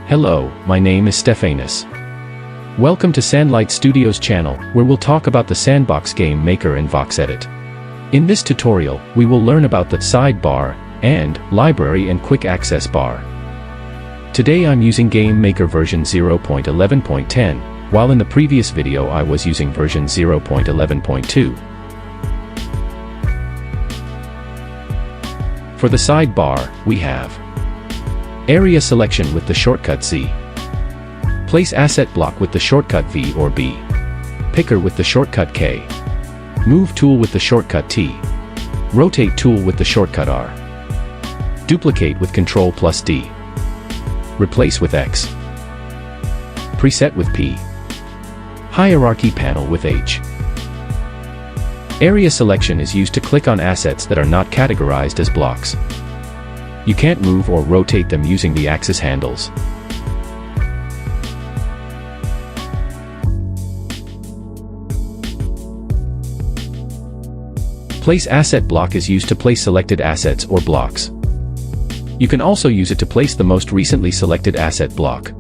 Hello, my name is Stephanus. Welcome to SandLight Studios channel, where we'll talk about the Sandbox game maker and VoxEdit. In this tutorial, we will learn about the Sidebar, and library and quick access bar. Today I'm using Game Maker version 0.11.10, while in the previous video I was using version 0.11.2. For the sidebar, we have Area Selection with the shortcut Z. Place Asset Block with the shortcut V or B. Picker with the shortcut K. Move Tool with the shortcut T. Rotate Tool with the shortcut R. Duplicate with Ctrl plus D. Replace with X. Preset with P. Hierarchy Panel with H. Area Selection is used to click on assets that are not categorized as blocks. You can't move or rotate them using the axis handles. Place Asset Block is used to place selected assets or blocks. You can also use it to place the most recently selected asset block.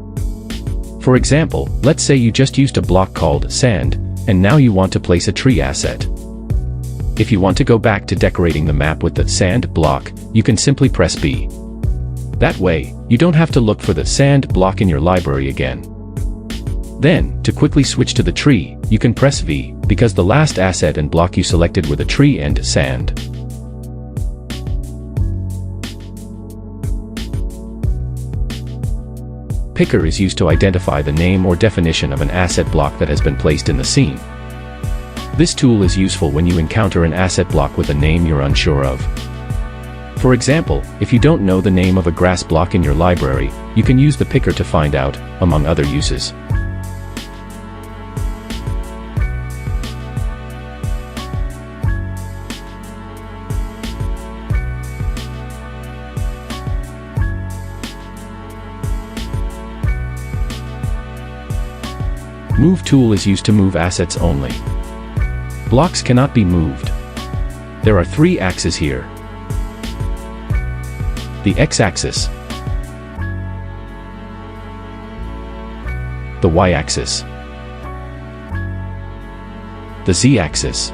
For example, let's say you just used a block called Sand, and now you want to place a tree asset. If you want to go back to decorating the map with the Sand block, you can simply press B. That way, you don't have to look for the Sand block in your library again. Then, to quickly switch to the tree, you can press V, because the last asset and block you selected were the tree and sand. Picker is used to identify the name or definition of an asset block that has been placed in the scene. This tool is useful when you encounter an asset block with a name you're unsure of. For example, if you don't know the name of a grass block in your library, you can use the picker to find out, among other uses. Move tool is used to move assets only. Blocks cannot be moved. There are three axes here. The X-axis, the Y-axis, the Z-axis.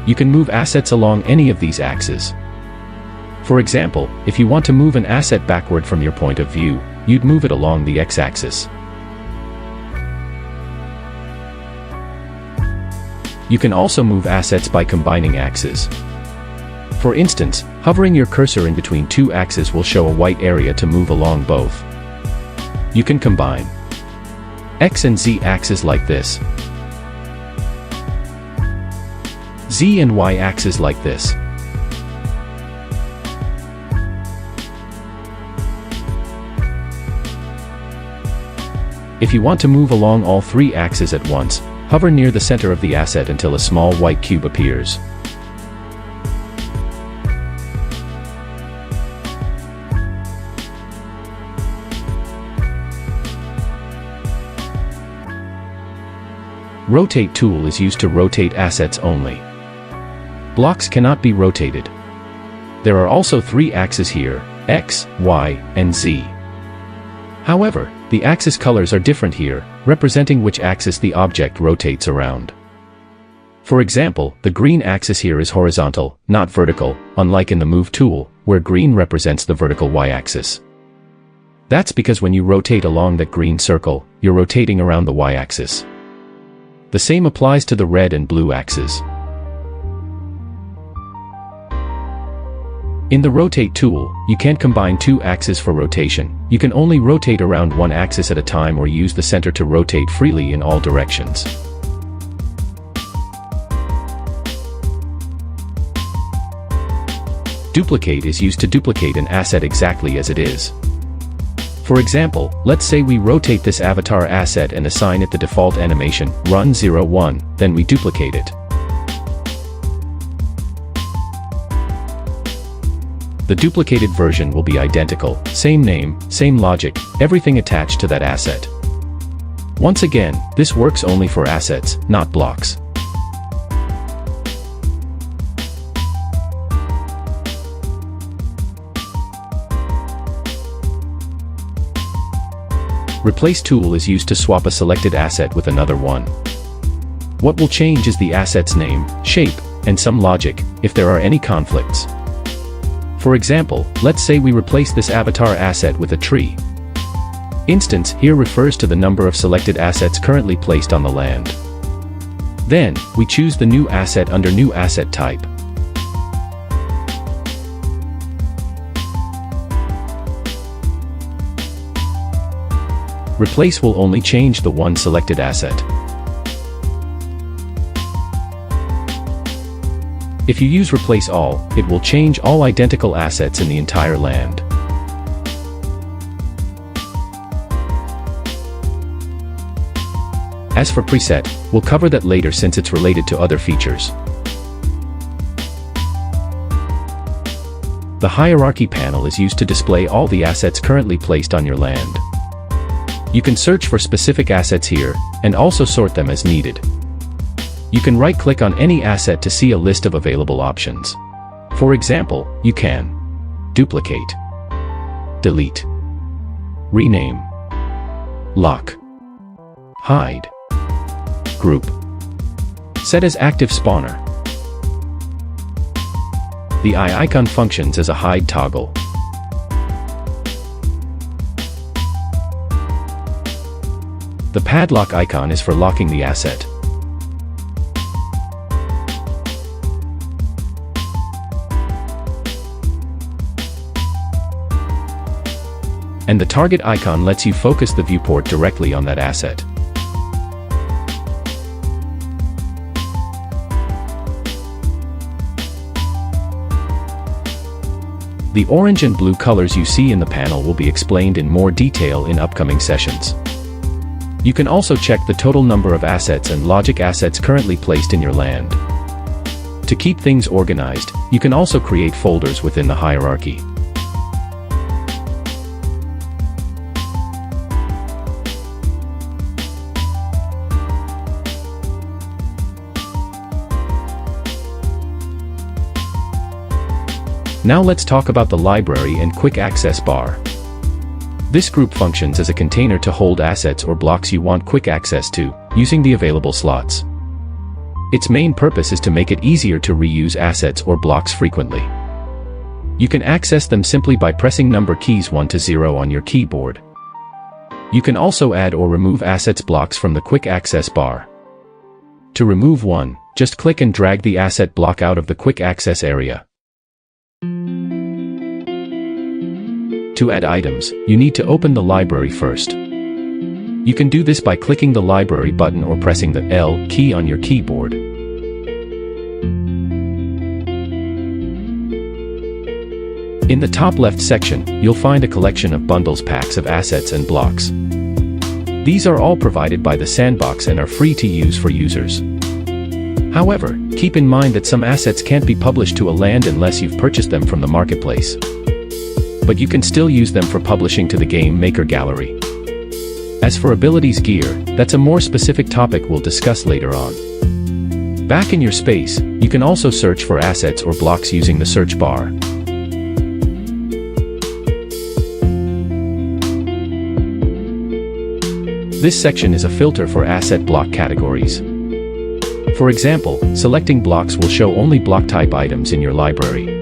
You can move assets along any of these axes. For example, if you want to move an asset backward from your point of view, you'd move it along the X-axis. You can also move assets by combining axes. For instance, hovering your cursor in between two axes will show a white area to move along both. You can combine X and Z axes like this, Z and Y axes like this. If you want to move along all three axes at once, hover near the center of the asset until a small white cube appears. Rotate tool is used to rotate assets only. Blocks cannot be rotated. There are also three axes here, X, Y, and Z. However, the axis colors are different here, representing which axis the object rotates around. For example, the green axis here is horizontal, not vertical, unlike in the Move tool, where green represents the vertical Y-axis. That's because when you rotate along that green circle, you're rotating around the Y-axis. The same applies to the red and blue axes. In the Rotate tool, you can't combine two axes for rotation. You can only rotate around one axis at a time or use the center to rotate freely in all directions. Duplicate is used to duplicate an asset exactly as it is. For example, let's say we rotate this avatar asset and assign it the default animation, run 01, then we duplicate it. The duplicated version will be identical, same name, same logic, everything attached to that asset. Once again, this works only for assets, not blocks. Replace tool is used to swap a selected asset with another one. What will change is the asset's name, shape, and some logic, if there are any conflicts. For example, let's say we replace this avatar asset with a tree. Instance here refers to the number of selected assets currently placed on the land. Then, we choose the new asset under new asset type. Replace will only change the one selected asset. If you use replace all, it will change all identical assets in the entire land. As for preset, we'll cover that later since it's related to other features. The hierarchy panel is used to display all the assets currently placed on your land. You can search for specific assets here, and also sort them as needed. You can right-click on any asset to see a list of available options. For example, you can duplicate, delete, rename, lock, hide, group, set as active spawner. The eye icon functions as a hide toggle. The padlock icon is for locking the asset. And the target icon lets you focus the viewport directly on that asset. The orange and blue colors you see in the panel will be explained in more detail in upcoming sessions. You can also check the total number of assets and logic assets currently placed in your land. To keep things organized, you can also create folders within the hierarchy. Now let's talk about the library and quick access bar. This group functions as a container to hold assets or blocks you want quick access to, using the available slots. Its main purpose is to make it easier to reuse assets or blocks frequently. You can access them simply by pressing number keys 1 to 0 on your keyboard. You can also add or remove assets blocks from the quick access bar. To remove one, just click and drag the asset block out of the quick access area. To add items, you need to open the library first. You can do this by clicking the library button or pressing the L key on your keyboard. In the top left section, you'll find a collection of bundles packs of assets and blocks. These are all provided by the Sandbox and are free to use for users. However, keep in mind that some assets can't be published to a land unless you've purchased them from the marketplace. But you can still use them for publishing to the Game Maker gallery. As for abilities gear, that's a more specific topic we'll discuss later on. Back in your space, you can also search for assets or blocks using the search bar. This section is a filter for asset block categories. For example, selecting blocks will show only block type items in your library.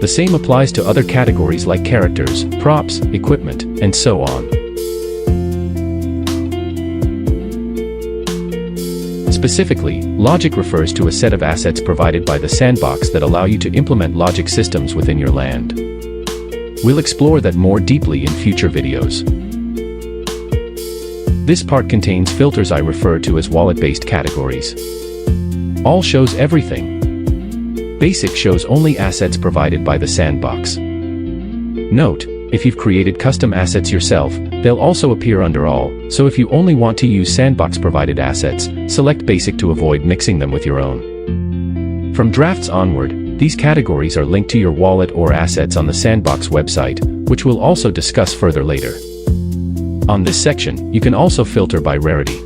The same applies to other categories like characters, props, equipment, and so on. Specifically, logic refers to a set of assets provided by the Sandbox that allow you to implement logic systems within your land. We'll explore that more deeply in future videos. This part contains filters I refer to as wallet-based categories. All shows everything. Basic shows only assets provided by the Sandbox. Note, if you've created custom assets yourself, they'll also appear under all, so if you only want to use Sandbox-provided assets, select Basic to avoid mixing them with your own. From drafts onward, these categories are linked to your wallet or assets on the Sandbox website, which we'll also discuss further later. On this section, you can also filter by rarity.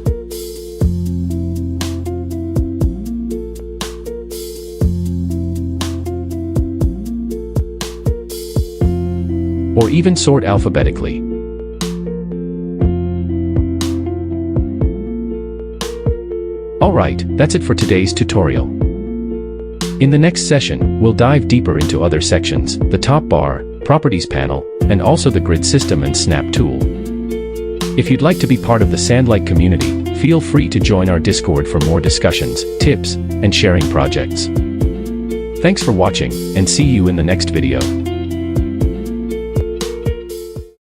or even sort alphabetically. Alright, that's it for today's tutorial. In the next session, we'll dive deeper into other sections, the top bar, properties panel, and also the grid system and snap tool. If you'd like to be part of the SandLight community, feel free to join our Discord for more discussions, tips, and sharing projects. Thanks for watching, and see you in the next video.